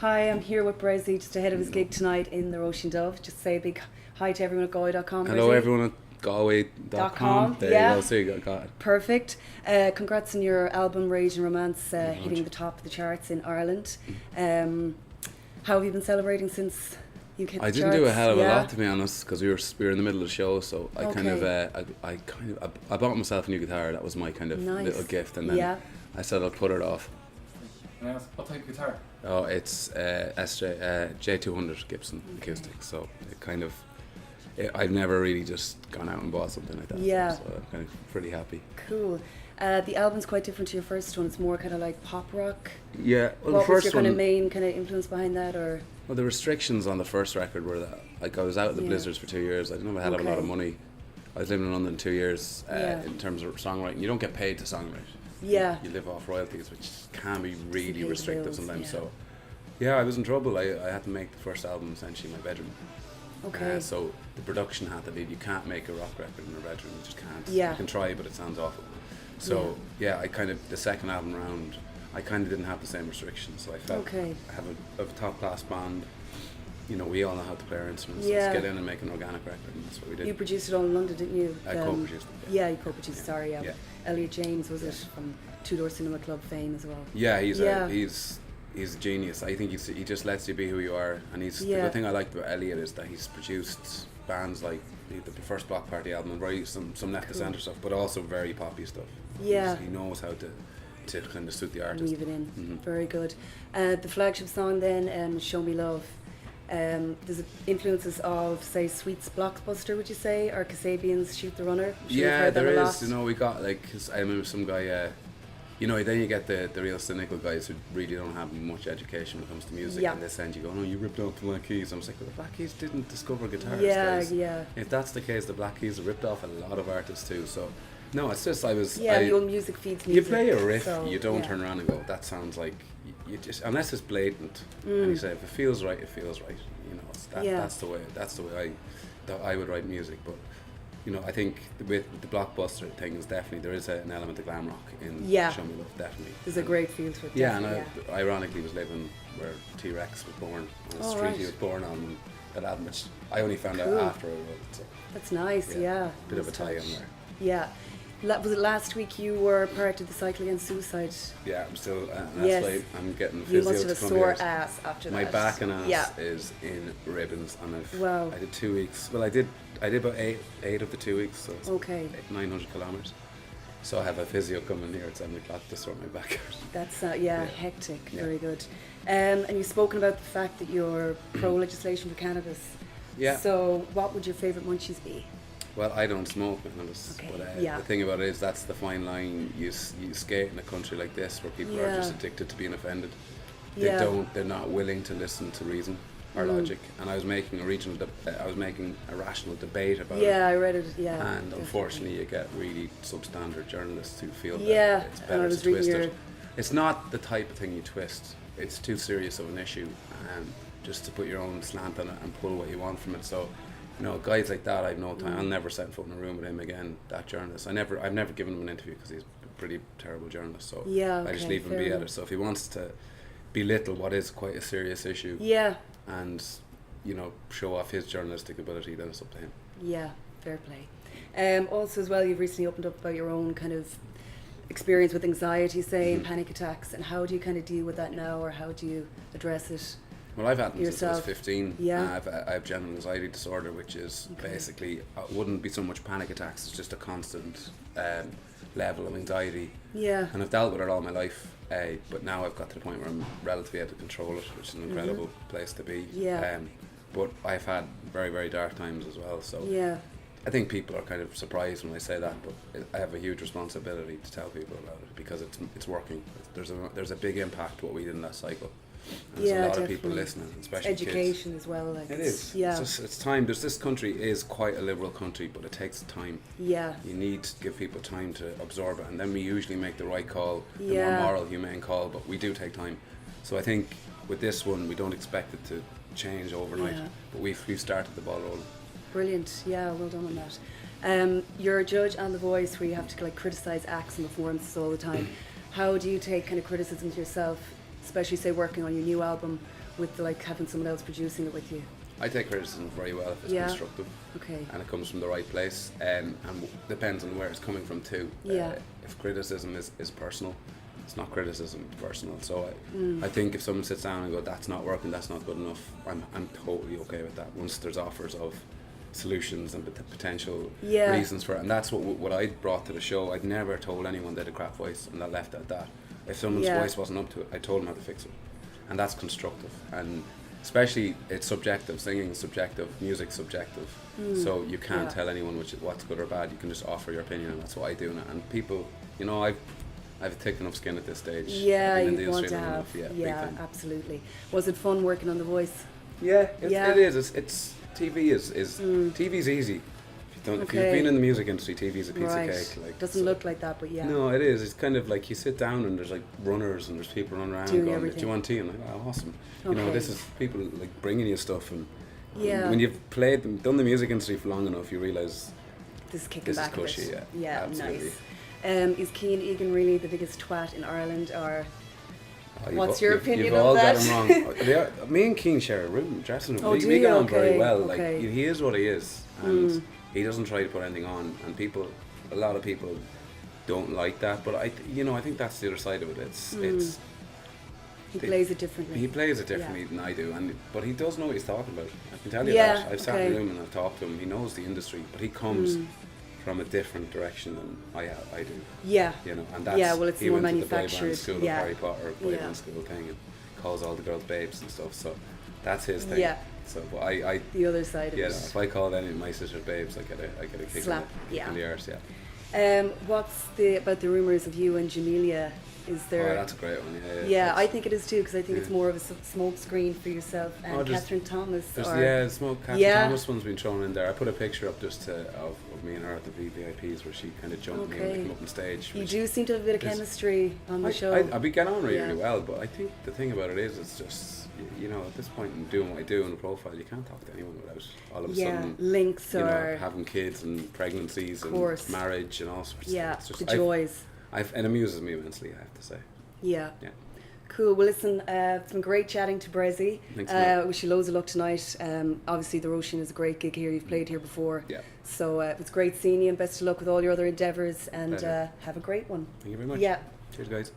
Hi, I'm here with Bressie just ahead of his gig tonight in the Roisin Dubh. Just say a big hi to everyone at Galway.com. Hello, Bressie. everyone at Galway.com. There yeah. you go, so you got it. Perfect. Congrats on your album Rage and Romance hitting the top of the charts in Ireland. How have you been celebrating since you hit the I charts? didn't do a hell of a lot, to be honest, because we were in the middle of the show, so I bought myself a new guitar. That was my kind of little gift, and then I said I'll put it off. Can I ask, what type of guitar? Oh, it's J200 Gibson acoustic, so it kind of, I've never really just gone out and bought something like that. Yeah. So I'm kind of pretty happy. Cool. The album's quite different to your first one. It's more kind of like pop rock. Yeah. Well, What the first was your one, kind of main kind of influence behind that, or? Well, the restrictions on the first record were that, like, I was out in the blizzards for 2 years. I didn't have a hell of a lot of money. I was living in London 2 years in terms of songwriting. You don't get paid to songwrite. Yeah. You live off royalties, which can be really restrictive bills, sometimes. yeah. So, yeah, I was in trouble. I had to make the first album essentially in my bedroom. Okay. So the production had to be, you can't make a rock record in your bedroom. You just can't. Yeah. You can try, but it sounds awful. So, yeah, I kind of, the second album round, I kind of didn't have the same restrictions. So I felt I have a top class band. You know, we all know how to play our instruments. Yeah. Let's get in and make an organic record, and that's what we did. You produced it all in London, didn't you? I co-produced it. Yeah, you co-produced. Yeah. Sorry, yeah. Elliot James was it from Two Door Cinema Club fame as well. Yeah, he's a genius. I think he just lets you be who you are, and the thing I like about Elliot is that he's produced bands like the first Block Party album, and very some left to centre stuff, but also very poppy stuff. Yeah, he knows how to kind of suit the artist. Weave it in. Very good. The flagship song then, Show Me Love. There's influences of, say, Sweet's Blockbuster, would you say, or Kasabian's Shoot the Runner? Yeah, there is. You know, we got, like, 'cause I remember some guy, you know, then you get the real cynical guys who really don't have much education when it comes to music, and they send you going, oh, you ripped off the Black Keys. I was like, well, the Black Keys didn't discover guitars, guys. Yeah. If that's the case, the Black Keys have ripped off a lot of artists too, so no, it's just your music feeds music. You play a riff, so, you don't turn around and go, that sounds like, you just, unless it's blatant, and you say, if it feels right, it feels right. You know, that's the way I would write music. But you know, I think with the Blockbuster thing is definitely there is an element of glam rock in Show Me Love, definitely. There's a great feel to it. Yeah, and I ironically was living where T-Rex was born, on the street he was born on, that album, which I only found out after I wrote it. So. That's nice, yeah. Bit of a tie in there. Yeah. Was it last week you were part of the Cycle Against Suicide? Yeah, I'm still, that's why I'm getting physio. You must have a sore ass after that. My back and ass is in ribbons, and I did 2 weeks. Well, I did about eight of the 2 weeks, so it's 900 kilometers. So I have a physio coming here at 7 o'clock to sort my back out. That's hectic. Yeah. Very good. And you've spoken about the fact that you're pro legislation for cannabis. Yeah. So what would your favourite munchies be? Well, I don't smoke cannabis, but the thing about it is that's the fine line you skate in a country like this where people are just addicted to being offended. They're not willing to listen to reason or logic. And I was making a rational debate about it. Yeah, I read it. Yeah, and unfortunately, you get really substandard journalists who feel that it's and I better was to twist reading it. It's not the type of thing you twist. It's too serious of an issue, just to put your own slant on it and pull what you want from it. So. You know, guys like that, I've no time. I'll never set foot in a room with him again. That journalist, I've never given him an interview because he's a pretty terrible journalist. So I just leave him be at it. So if he wants to belittle what is quite a serious issue, and you know, show off his journalistic ability, then it's up to him. Yeah, fair play. Also, as well, you've recently opened up about your own kind of experience with anxiety, say, and panic attacks, and how do you kind of deal with that now, or how do you address it? Well, I've had them since I was 15. Yeah. I have general anxiety disorder, which is basically, it wouldn't be so much panic attacks, it's just a constant level of anxiety. Yeah. And I've dealt with it all my life, but now I've got to the point where I'm relatively able to control it, which is an incredible place to be. Yeah. But I've had very, very dark times as well, so I think people are kind of surprised when I say that, but I have a huge responsibility to tell people about it because it's working. There's a big impact what we did in that cycle. And there's a lot of people listening, especially education kids. As well. Like it is. Yeah. It's time. This country is quite a liberal country, but it takes time. Yeah. You need to give people time to absorb it, and then we usually make the right call, the more moral, humane call. But we do take time. So I think with this one, we don't expect it to change overnight, but we've started the ball rolling. Brilliant. Yeah. Well done on that. You're a judge on The Voice, where you have to like criticize acts and performances all the time. How do you take kind of criticism to yourself? Especially say working on your new album with like having someone else producing it with you? I take criticism very well if it's Yeah. constructive Okay. and it comes from the right place, and depends on where it's coming from too. Yeah. If criticism is personal, it's not criticism, it's personal. So I think if someone sits down and go, that's not working, that's not good enough, I'm totally okay with that. Once there's offers of solutions and potential Yeah. reasons for it, and that's what I brought to the show. I'd never told anyone they had a crap voice, and I left it at that. If someone's Yeah. voice wasn't up to it, I told them how to fix it, and that's constructive. And especially, it's subjective. Singing is subjective, music's subjective. So you can't Yeah. tell anyone what's good or bad. You can just offer your opinion, and that's what I do now. And people, I've thick enough skin at this stage. Yeah, I've been in the you want industry to long have. enough. Big Yeah, time. absolutely. Was it fun working on The Voice? Yeah, Yeah. it is. It's TV is TV's easy. If you've Okay. been in the music industry, TV's a piece Right. of cake. Like, Doesn't so- look like that, but yeah. No, it is. It's kind of like you sit down and there's like runners and there's people running around Doing going, everything. "Do you want tea?" And I'm like, "Oh, awesome." You know, Okay. this is people like bringing you stuff, and Yeah. when you've done the music industry for long enough, you realise This is kicking this is back a bit. cushy. Yeah, absolutely. nice. Is Cian Egan really the biggest twat in Ireland, or Oh, you've What's all- your you've- opinion You've on all that? got him wrong. Me and Cian share a room, dressing room. Oh, we do we you? get on very Okay, well. okay. Like he is what he is, and he doesn't try to put anything on. And a lot of people don't like that. But I think that's the other side of it. It's he plays it differently? he plays it differently than I do, but he does know what he's talking about. I can tell you Yeah, that. I've sat in okay. a room and I've talked to him. He knows the industry, but he comes from a different direction than I do. Yeah. And that's Yeah, well, it's he more went to the boy band manufactured, school yeah. of Harry Potter, boy Yeah. band school thing, and calls all the girls babes and stuff. So that's his thing. Yeah. So, but I The other side of yeah, it. if I called any of my sisters babes, I get a kick Slap, in yeah. the arse. Yeah. What's about the rumours of you and Jamelia? Is there? Oh, that's a great one. Yeah. Yeah, that's- I think it is too, because I think it's Yeah. more of a smoke screen for yourself and Oh, there's- Catherine Thomas. There's or, the Smoke Captain Yeah. Thomas one's been thrown in there. I put a picture up just of me and her at the VVIPs where she kind of jumped me and Okay. came up on stage. You which do seem to have a bit of is- chemistry on the show. I we get on really, Yeah. really well, but I think the thing about it is it's just, at this point in doing what I do in the profile, you can't talk to anyone without all of a yeah, sudden, links or having kids and pregnancies and course. marriage and all sorts. yeah, It's just, the joys. it amuses me immensely, I have to say. Yeah. Yeah. Cool. Well, listen, it's been great chatting to Bressie. Thanks a lot. I wish you loads of luck tonight. Obviously, the Roisin is a great gig here. You've played here before. Yeah. So it's great seeing you, and best of luck with all your other endeavours, and Pleasure. have a great one. Thank you very much. Yeah. Cheers, guys.